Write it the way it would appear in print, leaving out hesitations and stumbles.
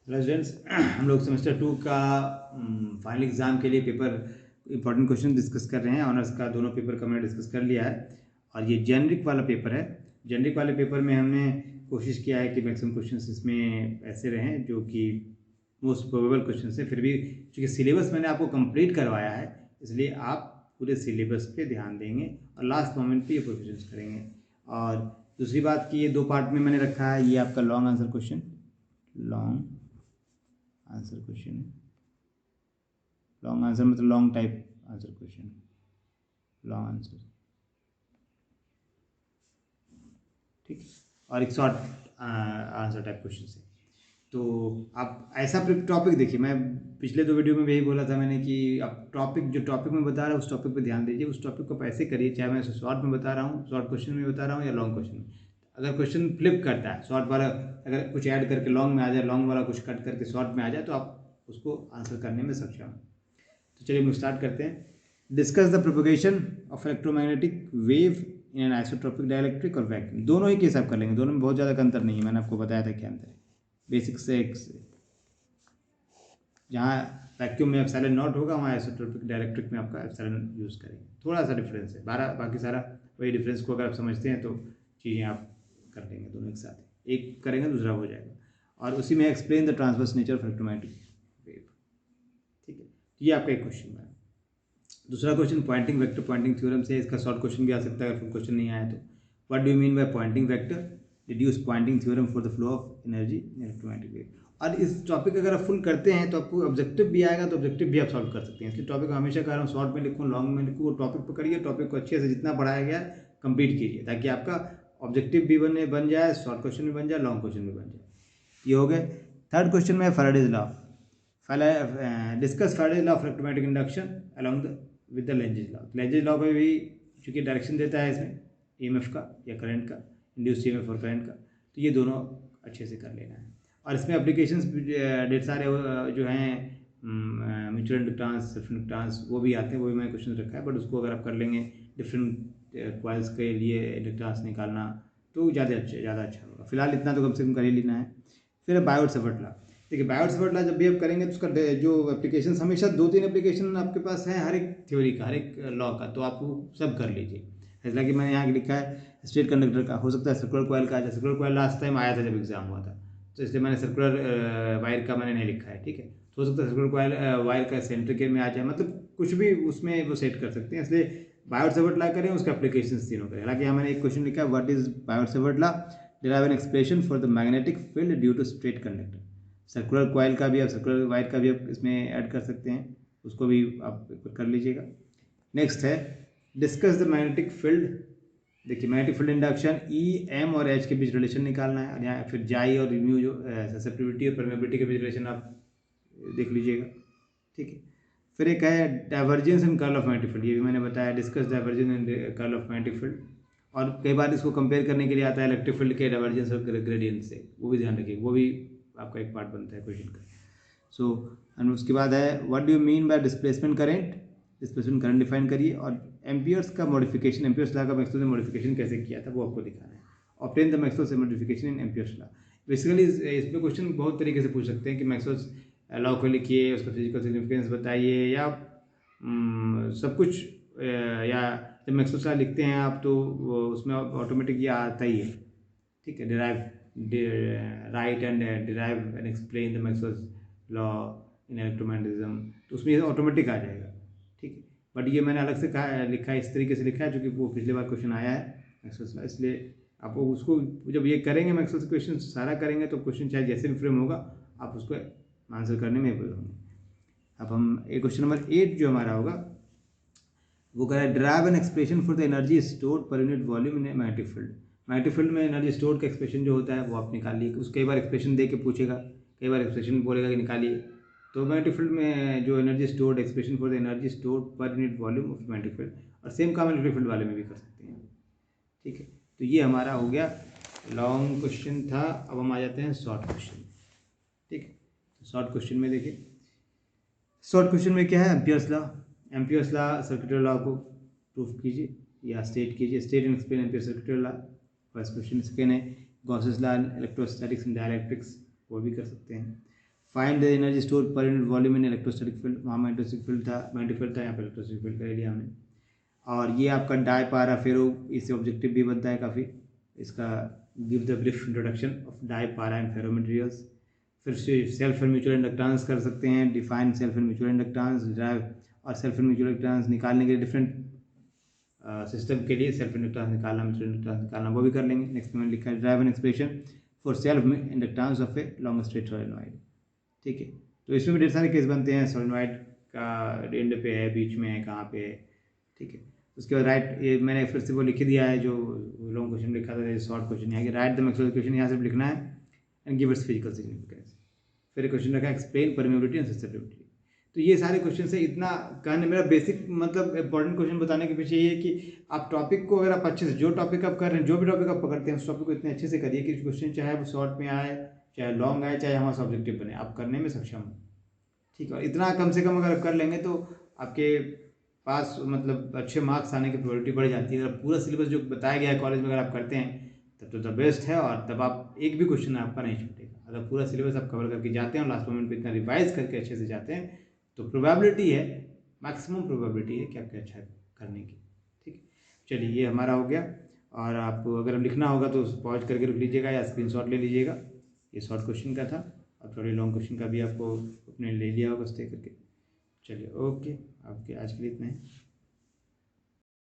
Hello students, हम लोग semester 2 का फाइनल एग्ज़ाम के लिए पेपर इंपॉर्टेंट क्वेश्चन डिस्कस कर रहे हैं। ऑनर्स का दोनों पेपर का मैंने डिस्कस कर लिया है और ये जेनरिक वाला पेपर है। जेनरिक वाले पेपर में हमने कोशिश किया है कि मैक्सिमम क्वेश्चंस इसमें ऐसे रहें जो कि मोस्ट प्रोबेबल क्वेश्चन है। फिर भी चूँकि सिलेबस मैंने आपको कंप्लीट करवाया है, इसलिए आप पूरे सिलेबस पे ध्यान देंगे और लास्ट मोमेंट पे ये प्रोविजंस करेंगे। और दूसरी बात कि ये 2 पार्ट में मैंने रखा है। ये आपका long answer question, long answer question, long answer मतलब long type answer question, long answer, ठीक है। और एक शॉर्ट आंसर टाइप क्वेश्चन से। तो आप ऐसा टॉपिक देखिए, मैं पिछले 2 वीडियो में भी यही बोला था मैंने कि आप जो टॉपिक में बता रहा हूँ उस टॉपिक पे ध्यान दीजिए। उस टॉपिक को आप ऐसे करिए, चाहे मैं शॉर्ट में बता रहा हूँ, शॉर्ट क्वेश्चन में बता रहा हूँ या लॉन्ग क्वेश्चन में। अगर क्वेश्चन फ्लिप करता है, शॉर्ट वाला अगर कुछ ऐड करके लॉन्ग में आ जाए, लॉन्ग वाला कुछ कट करके शॉर्ट में आ जाए, तो आप उसको आंसर करने में सक्षम हैं। तो चलिए हम स्टार्ट करते हैं। Discuss the propagation of electromagnetic wave in an isotropic dielectric और वैक्यूम। दोनों ही के हिसाब कर लेंगे, दोनों में बहुत ज़्यादा का अंतर नहीं है। मैंने आपको बताया था क्या अंतर है, बेसिक से एक से। जहाँ वैक्यूम में एप्सिलॉन नॉट होगा, वहाँ आइसोट्रोपिक डाइलेक्ट्रिक में आपका एप्सिलॉन यूज़ करेंगे। थोड़ा सा डिफरेंस है, बाकी सारा वही डिफरेंस को अगर आप समझते हैं तो चीज़ें आप कर लेंगे दोनों एक साथ। एक करेंगे दूसरा हो जाएगा। और उसी में explain the transverse nature of electromagnetic wave, ठीक है। ये आपका एक क्वेश्चन है। दूसरा question Poynting vector Poynting theorem से। इसका शॉर्ट क्वेश्चन भी आ सकता है अगर फुल क्वेश्चन नहीं आया तो। What do you mean by Poynting vector? Deduce Poynting theorem for the flow of energy in electromagnetic wave. और इस टॉपिक अगर आप फुल करते हैं तो आपको ऑब्जेक्टिव भी आएगा, तो ऑब्जेक्टिव भी आप सॉल्व कर सकते हैं। इसलिए टॉपिक हमेशा कह रहा हूँ, शॉर्ट में लिखूँ लॉन्ग में लिखूँ, वो टॉपिक पकड़िए, टॉपिक को अच्छे से जितना पढ़ाया गया कंप्लीट कीजिए, ताकि आपका ऑब्जेक्टिव भी बन जाए, शॉर्ट क्वेश्चन भी बन जाए, लॉन्ग क्वेश्चन भी बन जाए। ये हो गए। थर्ड क्वेश्चन में Faraday's law. Discuss Faraday's law of electromagnetic induction along with the lenses law. Lenses law में भी चूंकि डायरेक्शन देता है इसमें ईएमएफ का या करंट का, इंड्यूस्ड ईएमएफ और करंट का, तो ये दोनों अच्छे से कर लेना है। और इसमें एप्लीकेशंस ढेर सारे जो हैं, म्यूचुअल इंडक्टेंस, सेल्फ इंडक्टेंस, वो भी आते हैं, वो भी मैंने क्वेश्चन रखा है। बट उसको अगर आप कर लेंगे डिफरेंट क्वाइल्स के लिए इंडक्टेंस निकालना, तो ज़्यादा अच्छा होगा। फिलहाल इतना तो कम से कम कर ही लेना है। फिर बायोट-सावर्ट लॉ। देखिए बायोट-सावर्ट लॉ जब भी आप करेंगे तो उसका जो एप्लीकेशन हमेशा 2-3 एप्लीकेशन आपके पास है हर एक थ्योरी का, हर एक लॉ का, तो आप वो सब कर लीजिए। जैसा कि मैंने यहाँ लिखा है स्ट्रेट कंडक्टर का, हो सकता है सर्कुलर कॉइल का आ जाए। सर्कुलर कॉइल लास्ट टाइम आया था जब एग्जाम हुआ था, तो इसलिए मैंने सर्कुलर वायर का मैंने नहीं लिखा है, ठीक है। तो हो सकता है सर्कुलर कॉइल वायर का सेंट्रिक में आ जाए, मतलब कुछ भी उसमें वो सेट कर सकते हैं। इसलिए बायोट-सावर्ट लॉ करें, उसका एप्लीकेशन तीनों करें। हालांकि यहाँ मैंने एक क्वेश्चन लिखा है, what is Biot-Savart law? derive an expression for the magnetic field due to straight conductor। Circular coil का भी आप, सर्कुलर वायर का भी आप इसमें ऐड कर सकते हैं, उसको भी आप कर लीजिएगा। नेक्स्ट है डिस्कस द मैग्नेटिक फील्ड। देखिए magnetic field induction, E M और एच के बीच रिलेशन निकालना है। यहाँ फिर जाई और म्यू जो ससेप्टिबिलिटी और परमेबिलिटी के बीच रिलेशन आप देख लीजिएगा, ठीक है। फिर एक है divergence and curl of magnetic field, ये भी मैंने बताया, discuss divergence and curl of magnetic field. और कई बार इसको कंपेयर करने के लिए आता है इलेक्ट्रिक फील्ड के डाइवर्जेंस और ग्रेडियंट से, वो भी ध्यान रखिए, वो भी आपका एक पार्ट बनता है क्वेश्चन का। सो एंड उसके बाद है what do you mean bye displacement current? Displacement current define करिए। और एम्पियर्स का मॉडिफिकेशन, एम्पियर्स लॉ का मैक्सवेल ने मॉडिफिकेशन कैसे किया था वो आपको दिखाना है। ऑब्टेन द मैक्सवेल से modification in Ampere's law. Basically इसमें क्वेश्चन बहुत तरीके से पूछ सकते हैं कि मैक्सवेल लॉ को लिखिए, उसका फिजिकल सिग्निफिकेंस बताइए, या सब कुछ, या जब मैक्सवेल लॉ लिखते हैं आप तो उसमें ऑटोमेटिक ये आता ही है, ठीक है। Right and derive and explain the Maxwell's law in electromagnetism, तो उसमें ऑटोमेटिक आ जाएगा, ठीक है। बट ये मैंने अलग से कहा लिखा है, इस तरीके से लिखा है क्योंकि वो पिछले बार क्वेश्चन आया है मैक्सवेल्स लॉ, इसलिए आप उसको जब ये करेंगे मैक्सवेल्स क्वेश्चन सारा करेंगे तो क्वेश्चन चाहे जैसे भी फ्रेम होगा आप उसको आंसर करने में एबल होंगे। अब हम एक क्वेश्चन नंबर 8 जो हमारा होगा वो कह रहा है derive an expression for the energy stored पर unit volume in magnetic field. Magnetic field में एनर्जी स्टोर का एक्सप्रेशन जो होता है वो आप निकालिए। उस कई बार एक्सप्रेशन दे के पूछेगा, कई बार एक्सप्रेशन बोलेगा कि निकालिए। तो मैग्नेटिक फील्ड में जो energy stored, expression for the energy stored पर unit volume of magnetic field, और सेम काम इलेक्ट्रिक फील्ड वाले में भी कर सकते हैं, ठीक है। तो ये हमारा हो गया लॉन्ग क्वेश्चन था। अब हम आ जाते हैं शॉर्ट क्वेश्चन, ठीक है। तो शॉर्ट क्वेश्चन में देखिए, शॉर्ट क्वेश्चन में क्या है, Ampere's law. Ampere's law circuital law को प्रूफ कीजिए या स्टेट कीजिए, state and explain Ampere circuital law, first question. Second है Gauss's law electrostatics and dielectrics, वो भी कर सकते हैं। Find the energy store per unit volume in electrostatic field, वहाँ मैग्नेटिक फील्ड था, यहाँ पर इलेक्ट्रोस्टैटिक फील्ड कर लिया हमने। और ये आपका डाई पारा फेरो, इससे ऑब्जेक्टिव भी बनता है काफ़ी इसका, give the brief introduction of dia para and ferro materials. फिर सेल्फ एंड म्यूचुअल इंडक्टेंस कर सकते हैं, define self and mutual inductance, derive और सेल्फ एंड म्यूचुअल इंडक्टेंस निकालने के लिए डिफरेंट सिस्टम के लिए सेल्फ इंडक्टेंस निकालना, म्यूचुअल इंडक्टेंस निकालना, वो भी कर लेंगे। नेक्स्ट में लिखा है derive an expression for self inductance of a long straight solenoid. ठीक है, तो इसमें भी ढेर सारे केस बनते हैं, सोलेनॉइड का एंड पे है, बीच में है, कहाँ पे है। ठीक है, उसके बाद राइट, ये मैंने फिर से वो लिख दिया है जो लॉन्ग क्वेश्चन लिखा था, शॉर्ट क्वेश्चन यहाँ राइट द मैक्सवेल इक्वेशन, यहाँ से लिखना है and give its physical significance. फिर क्वेश्चन रखा एक्सप्लेन परमेबिलिटी एंड ससेप्टिबिलिटी। तो ये सारे क्वेश्चन से इतना कहने, मेरा बेसिक मतलब इंपॉर्टेंट क्वेश्चन बताने के पीछे ये है कि आप टॉपिक को अगर आप अच्छे से, जो टॉपिक आप कर रहे हैं, जो भी टॉपिक आप पकड़ते हैं, उस टॉपिक को इतने अच्छे से करिए कि क्वेश्चन चाहे वो शॉर्ट में आए, चाहे लॉन्ग आए, चाहे हमारा ऑब्जेक्टिव बने, आप करने में सक्षम हो। ठीक है, और इतना कम से कम अगर आप कर लेंगे तो आपके पास मतलब अच्छे मार्क्स आने की प्रोबेबिलिटी बढ़ जाती है। अगर पूरा सिलेबस जो बताया गया है कॉलेज में अगर आप करते हैं तब तो द बेस्ट है, और तब आप एक भी क्वेश्चन आपका नहीं छूटेगा। अगर पूरा सिलेबस आप कवर करके जाते हैं और लास्ट मोमेंट पे इतना रिवाइज करके अच्छे से जाते हैं तो प्रोबेबिलिटी है, मैक्सिमम प्रोबेबिलिटी है कि आपके अच्छा करने की। ठीक है, चलिए ये हमारा हो गया। और आप अगर लिखना होगा तो पॉज करके रख लीजिएगा या स्क्रीनशॉट ले लीजिएगा। ये शॉर्ट क्वेश्चन का था, और थोड़ी लॉन्ग क्वेश्चन का भी आपको अपने ले लिया होगा स्टे करके। चलिए ओके, आपके आज के लिए इतना है।